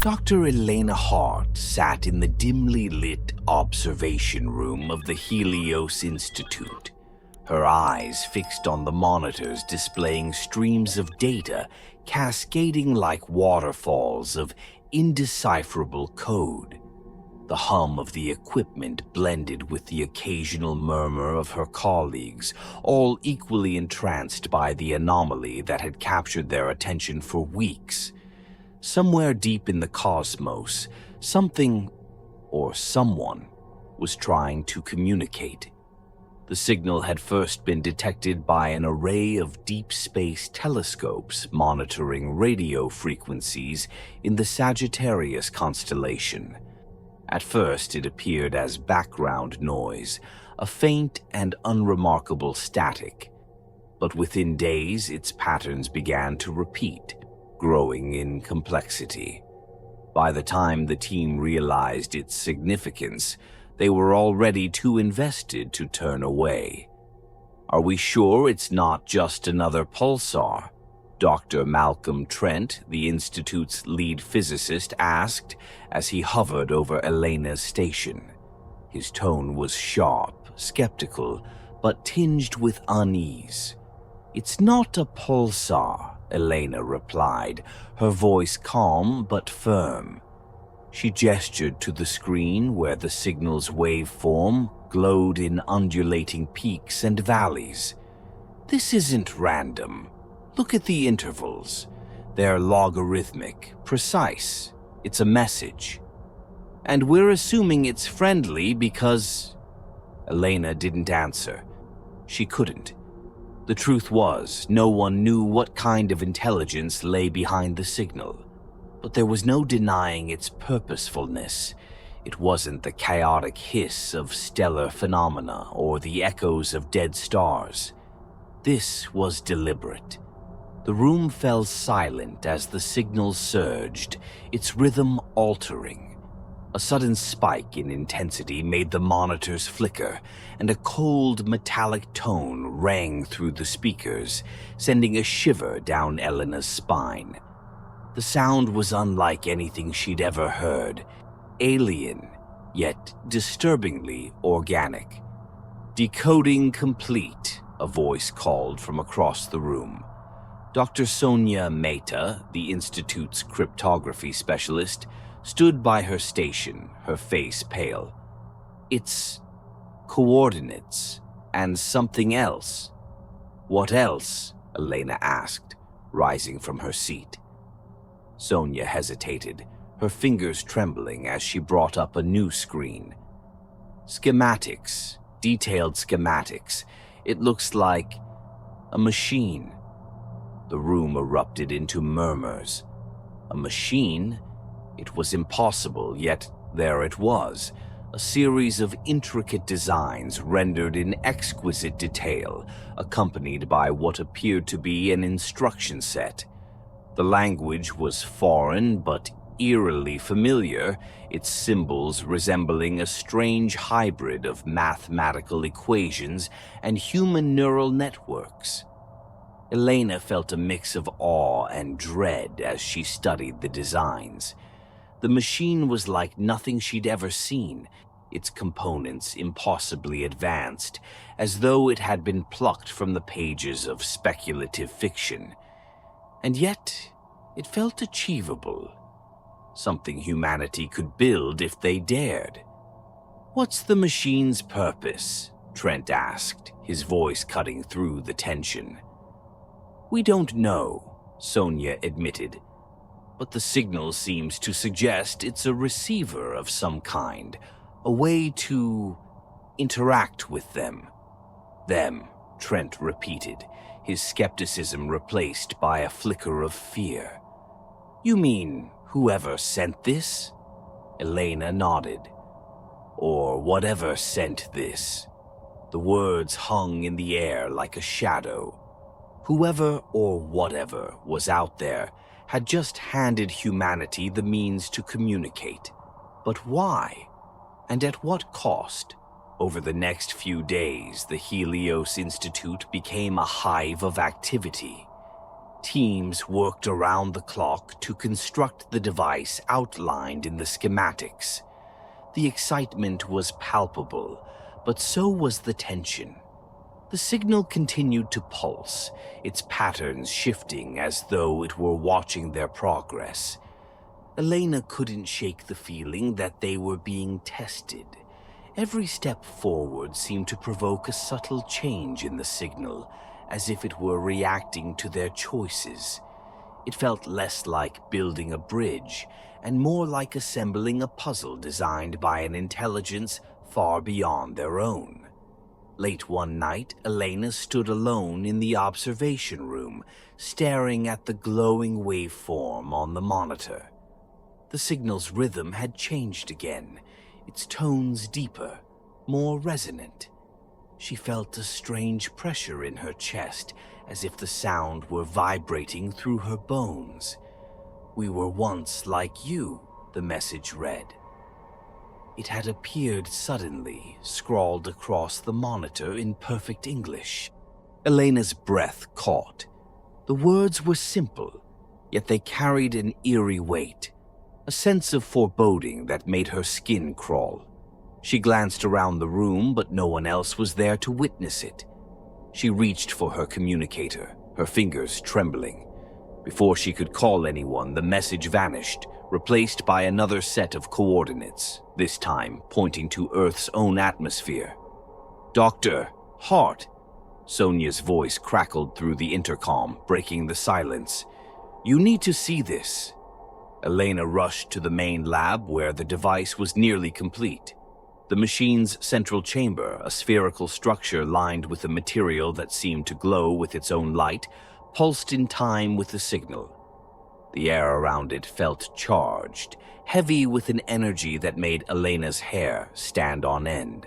Dr. Elena Hart sat in the dimly lit observation room of the Helios Institute, her eyes fixed on the monitors displaying streams of data cascading like waterfalls of indecipherable code. The hum of the equipment blended with the occasional murmur of her colleagues, all equally entranced by the anomaly that had captured their attention for weeks. Somewhere deep in the cosmos, something or someone was trying to communicate. The signal had first been detected by an array of deep space telescopes monitoring radio frequencies in the Sagittarius constellation. At first, it appeared as background noise, a faint and unremarkable static. But within days, its patterns began to repeat, growing in complexity. By the time the team realized its significance, they were already too invested to turn away. "Are we sure it's not just another pulsar?" Dr. Malcolm Trent, the Institute's lead physicist, asked as he hovered over Elena's station. His tone was sharp, skeptical, but tinged with unease. "It's not a pulsar," Elena replied, her voice calm but firm. She gestured to the screen where the signal's waveform glowed in undulating peaks and valleys. "This isn't random. Look at the intervals. They're logarithmic, precise. It's a message. And we're assuming it's friendly because..." Elena didn't answer. She couldn't. The truth was, no one knew what kind of intelligence lay behind the signal. But there was no denying its purposefulness. It wasn't the chaotic hiss of stellar phenomena or the echoes of dead stars. This was deliberate. The room fell silent as the signal surged, its rhythm altering. A sudden spike in intensity made the monitors flicker, and a cold metallic tone rang through the speakers, sending a shiver down Elena's spine. The sound was unlike anything she'd ever heard, alien, yet disturbingly organic. "Decoding complete," a voice called from across the room. Dr. Sonia Mehta, the Institute's cryptography specialist, stood by her station, her face pale. "It's coordinates and something else." "What else?" Elena asked, rising from her seat. Sonia hesitated, her fingers trembling as she brought up a new screen. "Schematics, detailed schematics. It looks like a machine." The room erupted into murmurs. A machine? It was impossible, yet there it was, a series of intricate designs rendered in exquisite detail, accompanied by what appeared to be an instruction set. The language was foreign but eerily familiar, its symbols resembling a strange hybrid of mathematical equations and human neural networks. Elena felt a mix of awe and dread as she studied the designs. The machine was like nothing she'd ever seen, its components impossibly advanced, as though it had been plucked from the pages of speculative fiction. And yet, it felt achievable. Something humanity could build if they dared. "What's the machine's purpose?" Trent asked, his voice cutting through the tension. "We don't know," Sonia admitted, "but the signal seems to suggest it's a receiver of some kind, a way to interact with them." "Them," Trent repeated, his skepticism replaced by a flicker of fear. "You mean whoever sent this?" Elena nodded. "Or whatever sent this." The words hung in the air like a shadow. Whoever or whatever was out there had just handed humanity the means to communicate. But why? And at what cost? Over the next few days, the Helios Institute became a hive of activity. Teams worked around the clock to construct the device outlined in the schematics. The excitement was palpable, but so was the tension. The signal continued to pulse, its patterns shifting as though it were watching their progress. Elena couldn't shake the feeling that they were being tested. Every step forward seemed to provoke a subtle change in the signal, as if it were reacting to their choices. It felt less like building a bridge, and more like assembling a puzzle designed by an intelligence far beyond their own. Late one night, Elena stood alone in the observation room, staring at the glowing waveform on the monitor. The signal's rhythm had changed again, its tones deeper, more resonant. She felt a strange pressure in her chest, as if the sound were vibrating through her bones. "We were once like you," the message read. It had appeared suddenly, scrawled across the monitor in perfect English. Elena's breath caught. The words were simple, yet they carried an eerie weight, a sense of foreboding that made her skin crawl. She glanced around the room, but no one else was there to witness it. She reached for her communicator, her fingers trembling. Before she could call anyone, the message vanished, replaced by another set of coordinates, this time pointing to Earth's own atmosphere. "Doctor, Hart," Sonia's voice crackled through the intercom, breaking the silence. "You need to see this." Elena rushed to the main lab where the device was nearly complete. The machine's central chamber, a spherical structure lined with a material that seemed to glow with its own light, pulsed in time with the signal. The air around it felt charged, heavy with an energy that made Elena's hair stand on end.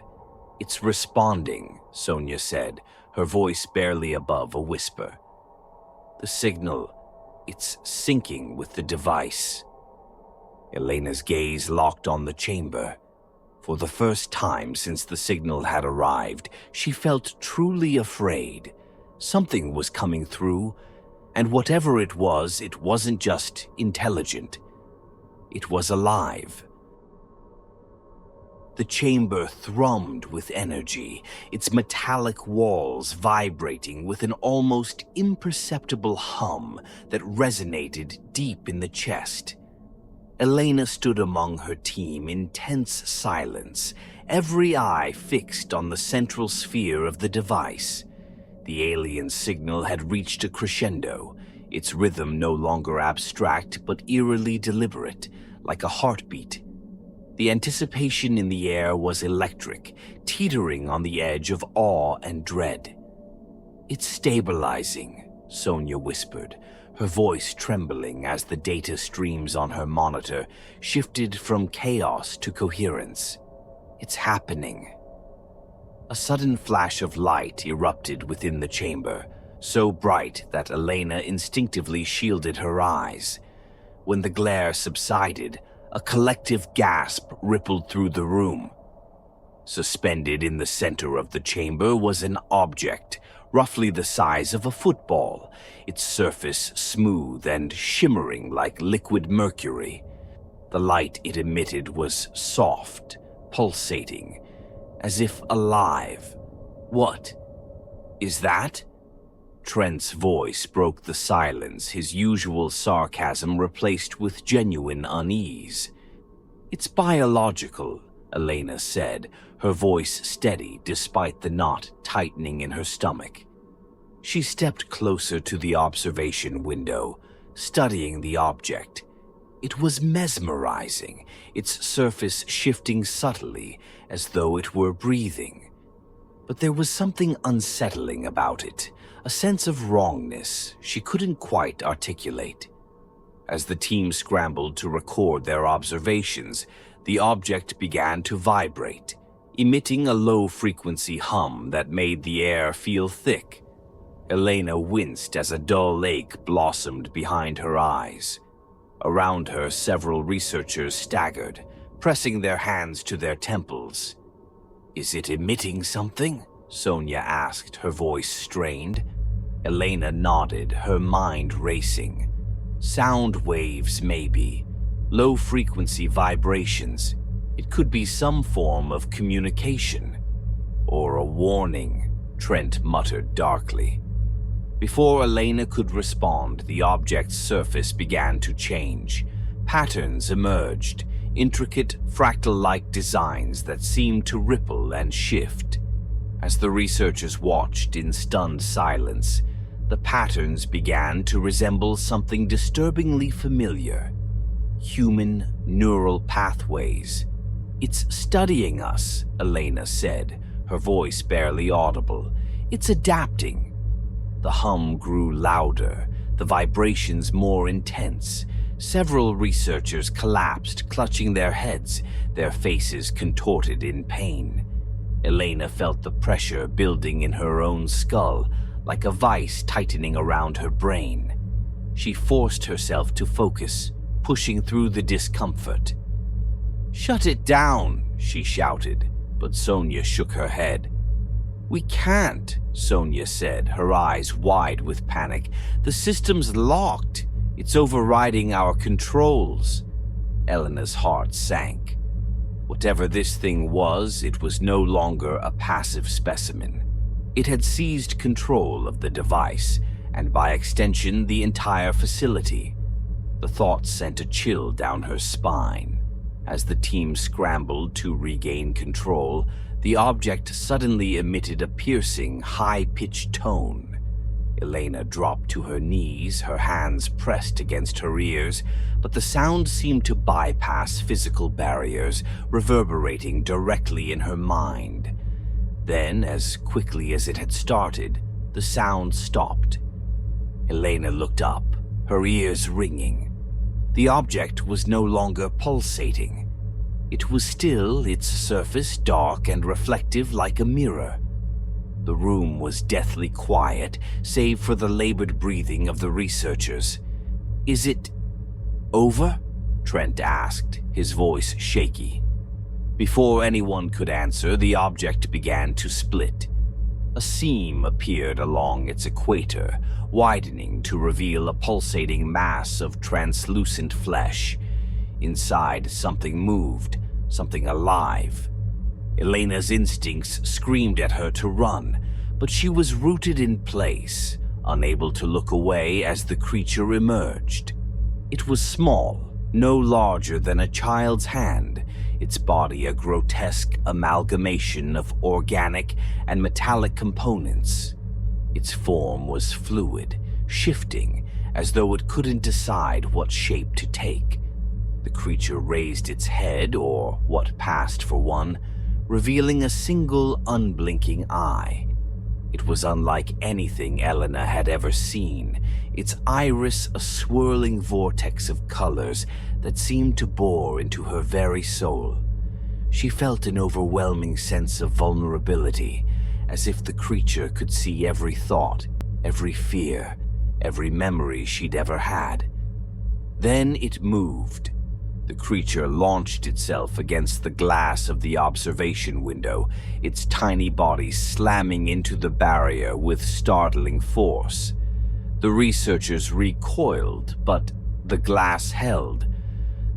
"It's responding," Sonia said, her voice barely above a whisper. "The signal, it's syncing with the device." Elena's gaze locked on the chamber. For the first time since the signal had arrived, she felt truly afraid. Something was coming through, and whatever it wasn't just intelligent. It was alive. The chamber thrummed with energy, its metallic walls vibrating with an almost imperceptible hum that resonated deep in the chest. Elena stood among her team in tense silence, every eye fixed on the central sphere of the device. The alien signal had reached a crescendo, its rhythm no longer abstract but eerily deliberate, like a heartbeat. The anticipation in the air was electric, teetering on the edge of awe and dread. "It's stabilizing," Sonia whispered, her voice trembling as the data streams on her monitor shifted from chaos to coherence. "It's happening." A sudden flash of light erupted within the chamber, so bright that Elena instinctively shielded her eyes. When the glare subsided, a collective gasp rippled through the room. Suspended in the center of the chamber was an object, roughly the size of a football, its surface smooth and shimmering like liquid mercury. The light it emitted was soft, pulsating, as if alive. "What is that?" Trent's voice broke the silence, his usual sarcasm replaced with genuine unease. "It's biological," Elena said, her voice steady despite the knot tightening in her stomach. She stepped closer to the observation window, studying the object. It was mesmerizing, its surface shifting subtly as though it were breathing. But there was something unsettling about it, a sense of wrongness she couldn't quite articulate. As the team scrambled to record their observations, the object began to vibrate, emitting a low-frequency hum that made the air feel thick. Elena winced as a dull ache blossomed behind her eyes. Around her, several researchers staggered, pressing their hands to their temples. "Is it emitting something?" Sonia asked, her voice strained. Elena nodded, her mind racing. Sound waves, maybe. Low-frequency vibrations. It could be some form of communication. Or a warning, Trent muttered darkly. Before Elena could respond, the object's surface began to change. Patterns emerged, intricate fractal-like designs that seemed to ripple and shift. As the researchers watched in stunned silence, the patterns began to resemble something disturbingly familiar. Human neural pathways. "It's studying us," Elena said, her voice barely audible. "It's adapting." The hum grew louder, the vibrations more intense. Several researchers collapsed, clutching their heads, their faces contorted in pain. Elena felt the pressure building in her own skull, like a vice tightening around her brain. She forced herself to focus, pushing through the discomfort. "Shut it down," she shouted, but Sonia shook her head. "We can't," Sonia said, her eyes wide with panic. "The system's locked. It's overriding our controls." Elena's heart sank. Whatever this thing was, it was no longer a passive specimen. It had seized control of the device, and by extension, the entire facility. The thought sent a chill down her spine. As the team scrambled to regain control, the object suddenly emitted a piercing, high-pitched tone. Elena dropped to her knees, her hands pressed against her ears, but the sound seemed to bypass physical barriers, reverberating directly in her mind. Then, as quickly as it had started, the sound stopped. Elena looked up, her ears ringing. The object was no longer pulsating. It was still, its surface dark and reflective like a mirror. The room was deathly quiet, save for the labored breathing of the researchers. "Is it over?" Trent asked, his voice shaky. Before anyone could answer, the object began to split. A seam appeared along its equator, widening to reveal a pulsating mass of translucent flesh. Inside, something moved, something alive. Elena's instincts screamed at her to run, but she was rooted in place, unable to look away as the creature emerged. It was small, no larger than a child's hand, its body a grotesque amalgamation of organic and metallic components. Its form was fluid, shifting, as though it couldn't decide what shape to take. The creature raised its head, or what passed for one, revealing a single unblinking eye. It was unlike anything Elena had ever seen, its iris a swirling vortex of colors that seemed to bore into her very soul. She felt an overwhelming sense of vulnerability, as if the creature could see every thought, every fear, every memory she'd ever had. Then it moved. The creature launched itself against the glass of the observation window, its tiny body slamming into the barrier with startling force. The researchers recoiled, but the glass held.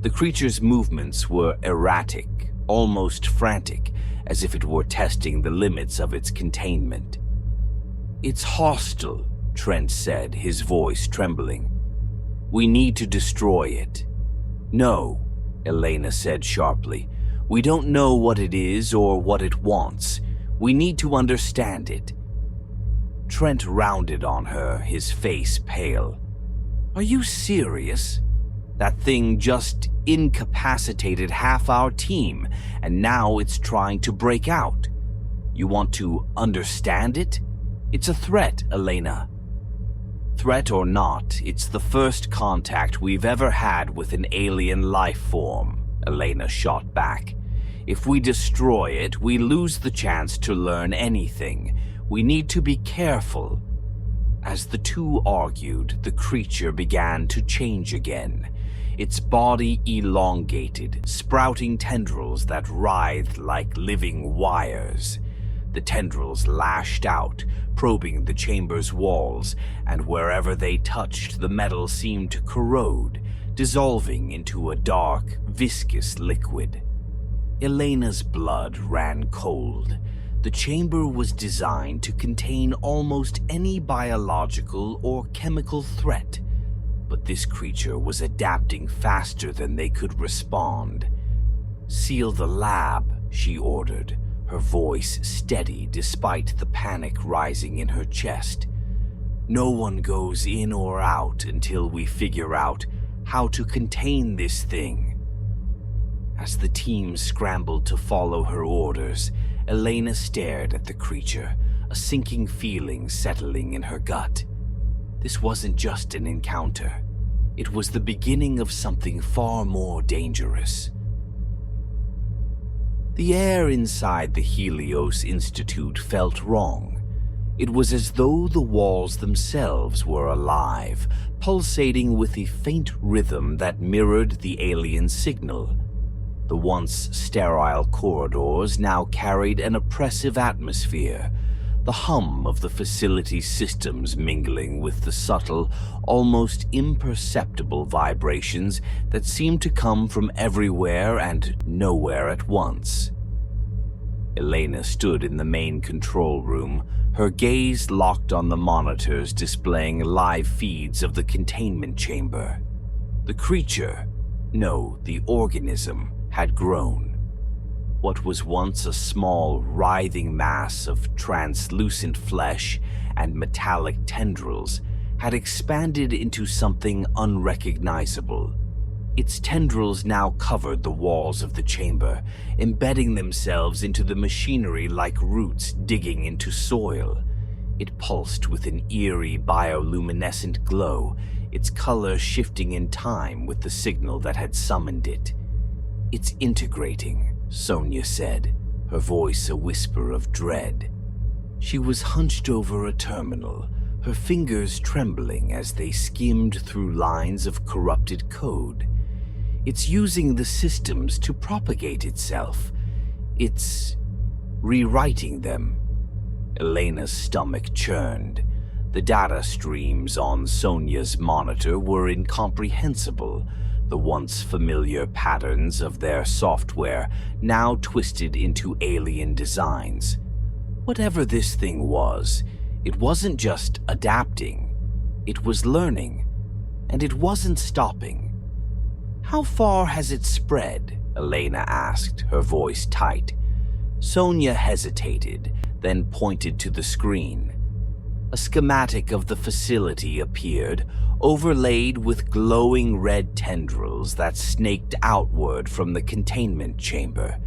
The creature's movements were erratic, almost frantic, as if it were testing the limits of its containment. "It's hostile," Trent said, his voice trembling. "We need to destroy it." "No," Elena said sharply. "We don't know what it is or what it wants. We need to understand it." Trent rounded on her, his face pale. "Are you serious? That thing just incapacitated half our team, and now it's trying to break out. You want to understand it? It's a threat, Elena." "Threat or not, it's the first contact we've ever had with an alien life form," Elena shot back. "If we destroy it, we lose the chance to learn anything. We need to be careful." As the two argued, the creature began to change again. Its body elongated, sprouting tendrils that writhed like living wires. The tendrils lashed out, probing the chamber's walls, and wherever they touched, the metal seemed to corrode, dissolving into a dark, viscous liquid. Elena's blood ran cold. The chamber was designed to contain almost any biological or chemical threat, but this creature was adapting faster than they could respond. "Seal the lab," she ordered, her voice steady despite the panic rising in her chest. "No one goes in or out until we figure out how to contain this thing." As the team scrambled to follow her orders, Elena stared at the creature, a sinking feeling settling in her gut. This wasn't just an encounter. It was the beginning of something far more dangerous. The air inside the Helios Institute felt wrong. It was as though the walls themselves were alive, pulsating with a faint rhythm that mirrored the alien signal. The once sterile corridors now carried an oppressive atmosphere, the hum of the facility's systems mingling with the subtle, almost imperceptible vibrations that seemed to come from everywhere and nowhere at once. Elena stood in the main control room, her gaze locked on the monitors displaying live feeds of the containment chamber. The creature, no, the organism, had grown. What was once a small, writhing mass of translucent flesh and metallic tendrils had expanded into something unrecognizable. Its tendrils now covered the walls of the chamber, embedding themselves into the machinery like roots digging into soil. It pulsed with an eerie bioluminescent glow, its color shifting in time with the signal that had summoned it. "It's integrating," Sonia said, her voice a whisper of dread. She was hunched over a terminal, her fingers trembling as they skimmed through lines of corrupted code. "It's using the systems to propagate itself. It's rewriting them." Elena's stomach churned. The data streams on Sonia's monitor were incomprehensible, the once familiar patterns of their software now twisted into alien designs. Whatever this thing was, it wasn't just adapting. It was learning, and it wasn't stopping. "How far has it spread?" Elena asked, her voice tight. Sonia hesitated, then pointed to the screen. A schematic of the facility appeared, overlaid with glowing red tendrils that snaked outward from the containment chamber.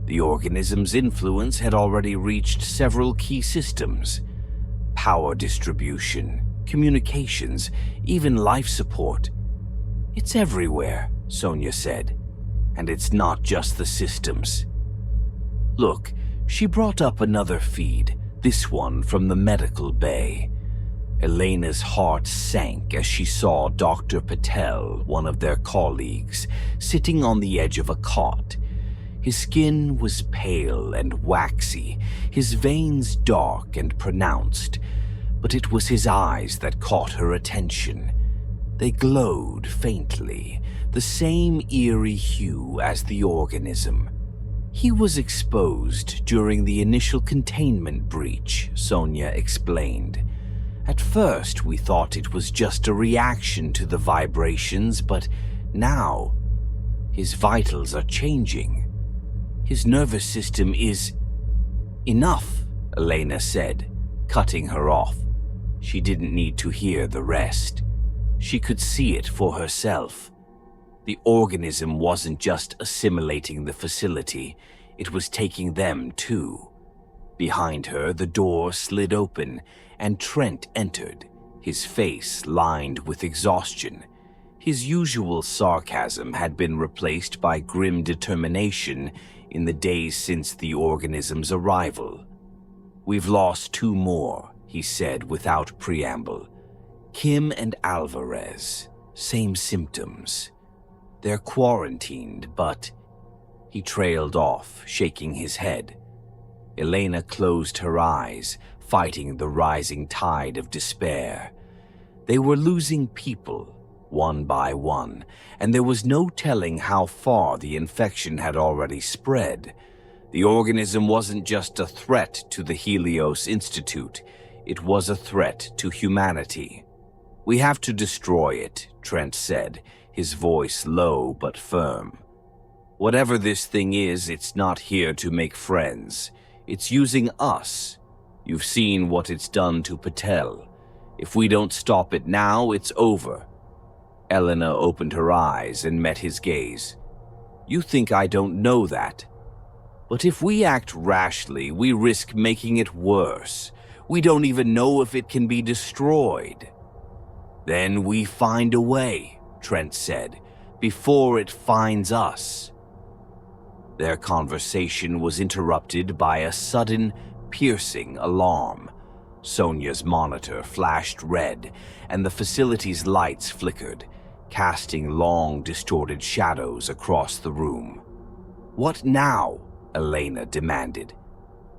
The organism's influence had already reached several key systems: power distribution, communications, even life support. "It's everywhere," Sonia said, "and it's not just the systems." Look, she brought up another feed, this one from the medical bay. Elena's heart sank as she saw Dr. Patel, one of their colleagues, sitting on the edge of a cot. His skin was pale and waxy, his veins dark and pronounced, but it was his eyes that caught her attention. They glowed faintly, the same eerie hue as the organism. "He was exposed during the initial containment breach," Sonia explained. "At first, we thought it was just a reaction to the vibrations, but now his vitals are changing. His nervous system is..." "Enough," Elena said, cutting her off. She didn't need to hear the rest. She could see it for herself. The organism wasn't just assimilating the facility, it was taking them too. Behind her, the door slid open, and Trent entered, his face lined with exhaustion. His usual sarcasm had been replaced by grim determination in the days since the organism's arrival. "We've lost 2 more, he said without preamble. "Kim and Alvarez, same symptoms. They're quarantined, but..." He trailed off, shaking his head. Elena closed her eyes, fighting the rising tide of despair. They were losing people, one by one, and there was no telling how far the infection had already spread. The organism wasn't just a threat to the Helios Institute, it was a threat to humanity. "We have to destroy it," Trent said, his voice low but firm. "Whatever this thing is, it's not here to make friends. It's using us. You've seen what it's done to Patel. If we don't stop it now, it's over." Elena opened her eyes and met his gaze. "You think I don't know that? But if we act rashly, we risk making it worse. We don't even know if it can be destroyed." "Then we find a way," Trent said, "before it finds us." Their conversation was interrupted by a sudden, piercing alarm. Sonia's monitor flashed red, and the facility's lights flickered, casting long, distorted shadows across the room. "What now?" Elena demanded.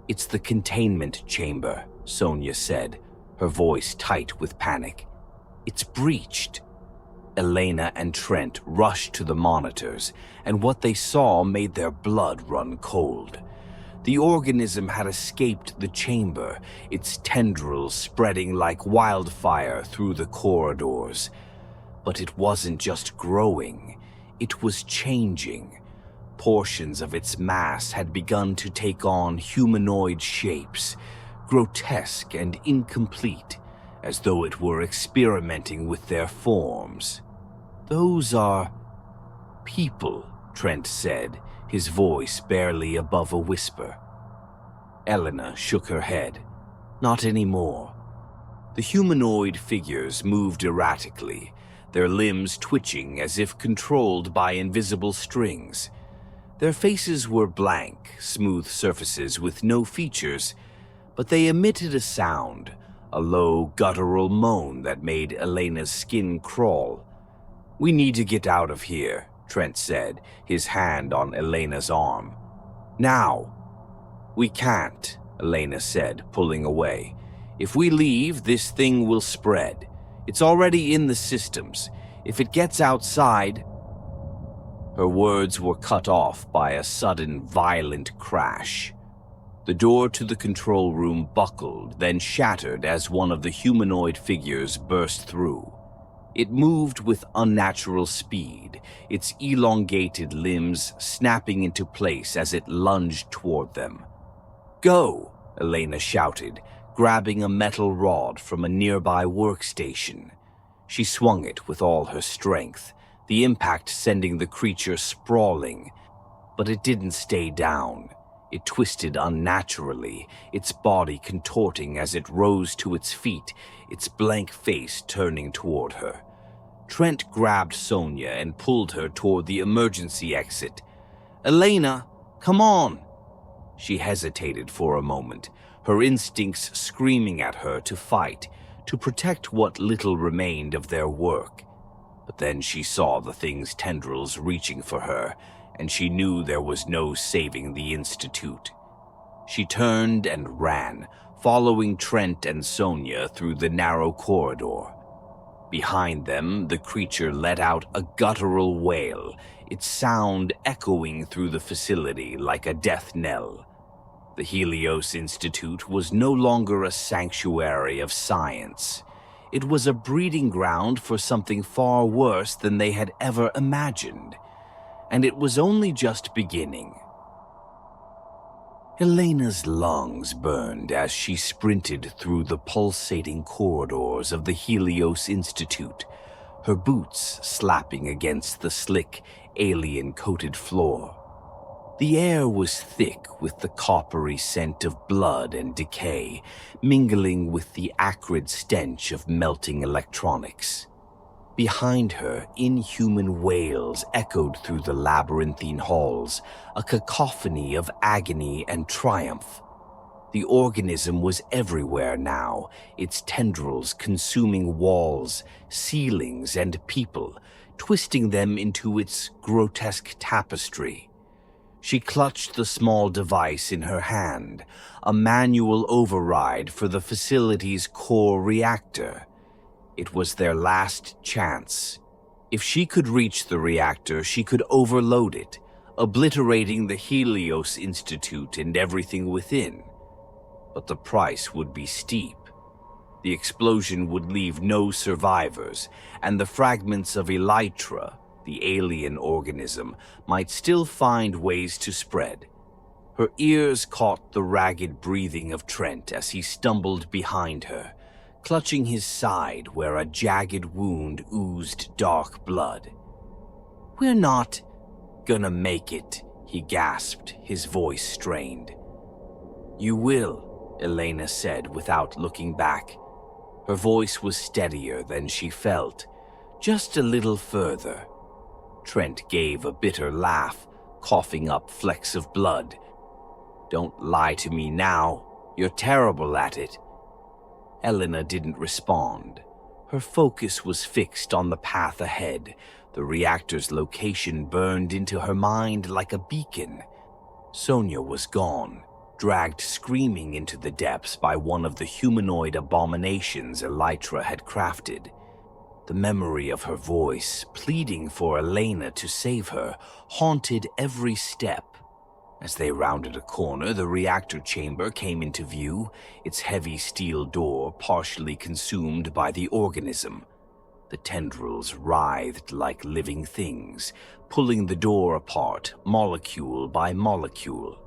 "It's the containment chamber," Sonia said, her voice tight with panic. "It's breached." Elena and Trent rushed to the monitors, and what they saw made their blood run cold. The organism had escaped the chamber, its tendrils spreading like wildfire through the corridors. But it wasn't just growing, it was changing. Portions of its mass had begun to take on humanoid shapes, grotesque and incomplete, as though it were experimenting with their forms. "Those are people," Trent said, his voice barely above a whisper. Elena shook her head. "Not anymore." The humanoid figures moved erratically, their limbs twitching as if controlled by invisible strings. Their faces were blank, smooth surfaces with no features, but they emitted a sound, a low, guttural moan that made Elena's skin crawl. "We need to get out of here," Trent said, his hand on Elena's arm. "Now." "We can't," Elena said, pulling away. "If we leave, this thing will spread. It's already in the systems. If it gets outside—" Her words were cut off by a sudden, violent crash. The door to the control room buckled, then shattered as one of the humanoid figures burst through. It moved with unnatural speed, its elongated limbs snapping into place as it lunged toward them. "Go!" Elena shouted, grabbing a metal rod from a nearby workstation. She swung it with all her strength, the impact sending the creature sprawling. But it didn't stay down. It twisted unnaturally, its body contorting as it rose to its feet, its blank face turning toward her. Trent grabbed Sonia and pulled her toward the emergency exit. "Elena, come on!" She hesitated for a moment, her instincts screaming at her to fight, to protect what little remained of their work. But then she saw the thing's tendrils reaching for her, and she knew there was no saving the Institute. She turned and ran, following Trent and Sonia through the narrow corridor. Behind them, the creature let out a guttural wail, its sound echoing through the facility like a death knell. The Helios Institute was no longer a sanctuary of science. It was a breeding ground for something far worse than they had ever imagined. And it was only just beginning. Elena's lungs burned as she sprinted through the pulsating corridors of the Helios Institute, her boots slapping against the slick, alien-coated floor. The air was thick with the coppery scent of blood and decay, mingling with the acrid stench of melting electronics. Behind her, inhuman wails echoed through the labyrinthine halls, a cacophony of agony and triumph. The organism was everywhere now, its tendrils consuming walls, ceilings, and people, twisting them into its grotesque tapestry. She clutched the small device in her hand, a manual override for the facility's core reactor. It was their last chance. If she could reach the reactor, she could overload it, obliterating the Helios Institute and everything within. But the price would be steep. The explosion would leave no survivors, and the fragments of Elytra, the alien organism, might still find ways to spread. Her ears caught the ragged breathing of Trent as he stumbled behind her, clutching his side where a jagged wound oozed dark blood. "We're not gonna make it," he gasped, his voice strained. "You will," Elena said without looking back. Her voice was steadier than she felt. "Just a little further." Trent gave a bitter laugh, coughing up flecks of blood. "Don't lie to me now. You're terrible at it." Elena didn't respond. Her focus was fixed on the path ahead. The reactor's location burned into her mind like a beacon. Sonia was gone, dragged screaming into the depths by one of the humanoid abominations Elytra had crafted. The memory of her voice, pleading for Elena to save her, haunted every step. As they rounded a corner, the reactor chamber came into view, its heavy steel door partially consumed by the organism. The tendrils writhed like living things, pulling the door apart, molecule by molecule.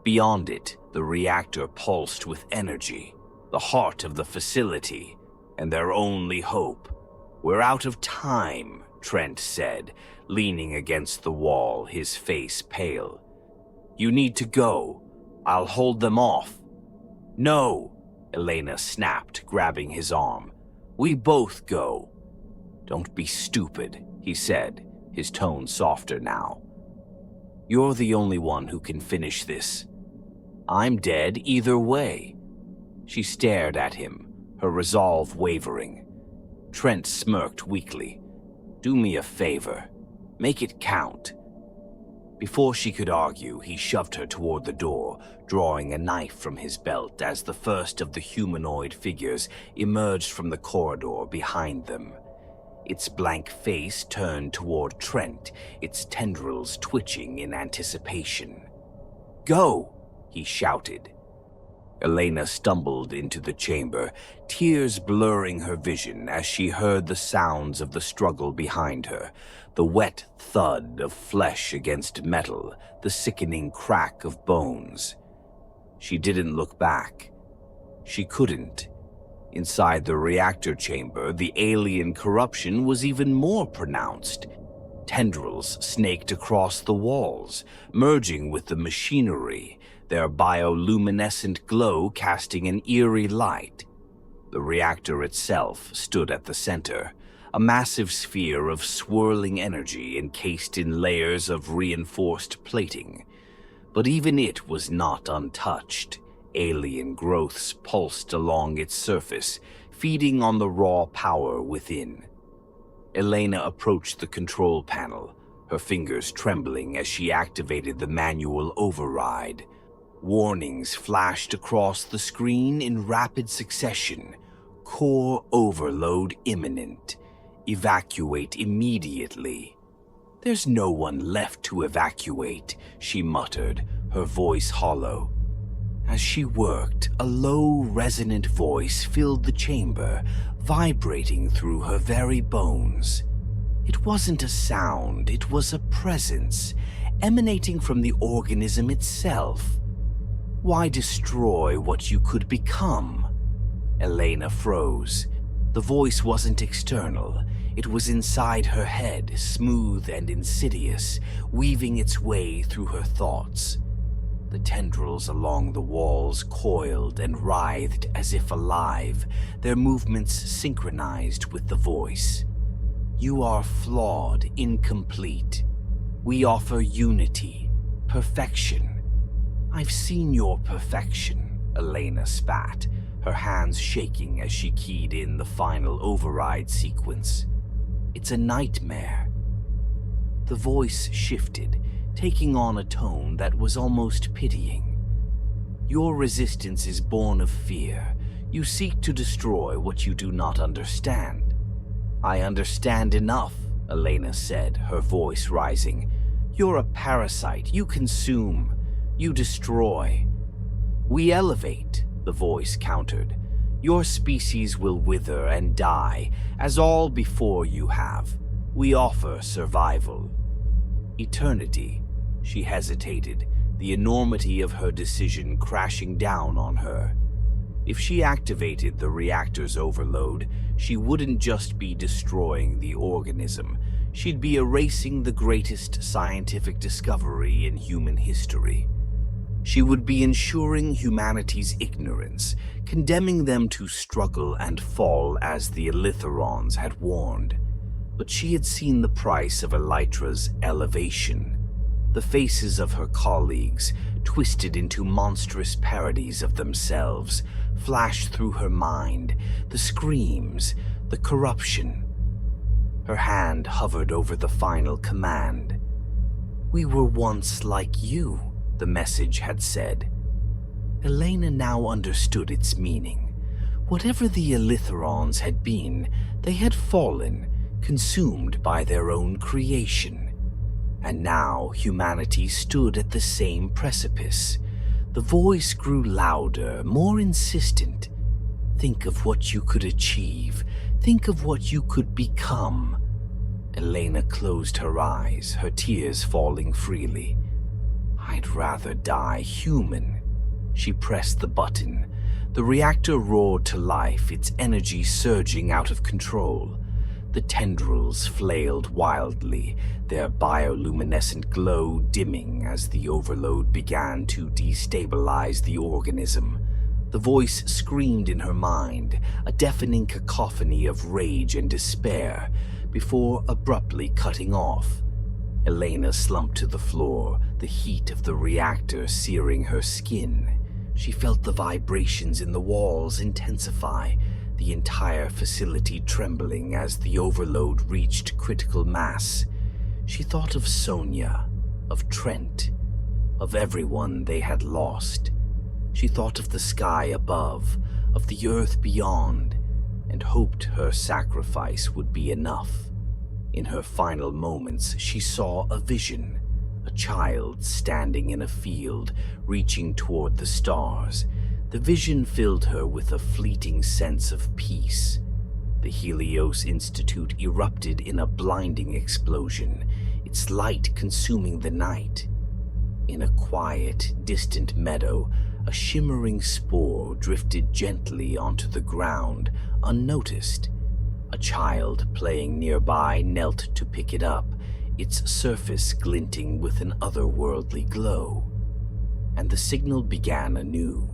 Beyond it, the reactor pulsed with energy, the heart of the facility, and their only hope. "We're out of time," Trent said, leaning against the wall, his face pale. "You need to go. I'll hold them off." "No," Elena snapped, grabbing his arm. "We both go." "Don't be stupid," he said, his tone softer now. "You're the only one who can finish this. I'm dead either way." She stared at him, her resolve wavering. Trent smirked weakly. "Do me a favor. Make it count." Before she could argue, he shoved her toward the door, drawing a knife from his belt as the first of the humanoid figures emerged from the corridor behind them. Its blank face turned toward Trent, its tendrils twitching in anticipation. "Go!" he shouted. Elena stumbled into the chamber, tears blurring her vision as she heard the sounds of the struggle behind her, the wet thud of flesh against metal, the sickening crack of bones. She didn't look back. She couldn't. Inside the reactor chamber, the alien corruption was even more pronounced. Tendrils snaked across the walls, merging with the machinery, their bioluminescent glow casting an eerie light. The reactor itself stood at the center, a massive sphere of swirling energy encased in layers of reinforced plating. But even it was not untouched. Alien growths pulsed along its surface, feeding on the raw power within. Elena approached the control panel, her fingers trembling as she activated the manual override. Warnings flashed across the screen in rapid succession. Core overload imminent. Evacuate immediately. "There's no one left to evacuate," she muttered, her voice hollow. As she worked, a low, resonant voice filled the chamber, vibrating through her very bones. It wasn't a sound, it was a presence, emanating from the organism itself. Why destroy what you could become? Elena froze. The voice wasn't external. It was inside her head, smooth and insidious, weaving its way through her thoughts. The tendrils along the walls coiled and writhed as if alive, their movements synchronized with the voice. "You are flawed, incomplete. We offer unity, perfection." "I've seen your perfection," Elena spat, her hands shaking as she keyed in the final override sequence. "It's a nightmare." The voice shifted, taking on a tone that was almost pitying. "Your resistance is born of fear. You seek to destroy what you do not understand." "I understand enough," Elena said, her voice rising. "You're a parasite. You consume. You destroy." "We elevate," the voice countered. "Your species will wither and die, as all before you have. We offer survival." Eternity. She hesitated, the enormity of her decision crashing down on her. If she activated the reactor's overload, she wouldn't just be destroying the organism. She'd be erasing the greatest scientific discovery in human history. She would be ensuring humanity's ignorance, condemning them to struggle and fall as the Elitherons had warned. But she had seen the price of Elytra's elevation. The faces of her colleagues, twisted into monstrous parodies of themselves, flashed through her mind, the screams, the corruption. Her hand hovered over the final command. "We were once like you," the message had said. Elena now understood its meaning. Whatever the Elitherons had been, they had fallen, consumed by their own creation. And now humanity stood at the same precipice. The voice grew louder, more insistent. "Think of what you could achieve. Think of what you could become." Elena closed her eyes, her tears falling freely. "I'd rather die human." She pressed the button. The reactor roared to life, its energy surging out of control. The tendrils flailed wildly, their bioluminescent glow dimming as the overload began to destabilize the organism. The voice screamed in her mind, a deafening cacophony of rage and despair, before abruptly cutting off. Elena slumped to the floor, the heat of the reactor searing her skin. She felt the vibrations in the walls intensify, the entire facility trembling as the overload reached critical mass. She thought of Sonia, of Trent, of everyone they had lost. She thought of the sky above, of the earth beyond, and hoped her sacrifice would be enough. In her final moments, she saw a vision, a child standing in a field, reaching toward the stars. The vision filled her with a fleeting sense of peace. The Helios Institute erupted in a blinding explosion, its light consuming the night. In a quiet, distant meadow, a shimmering spore drifted gently onto the ground, unnoticed. A child playing nearby knelt to pick it up, its surface glinting with an otherworldly glow. And the signal began anew.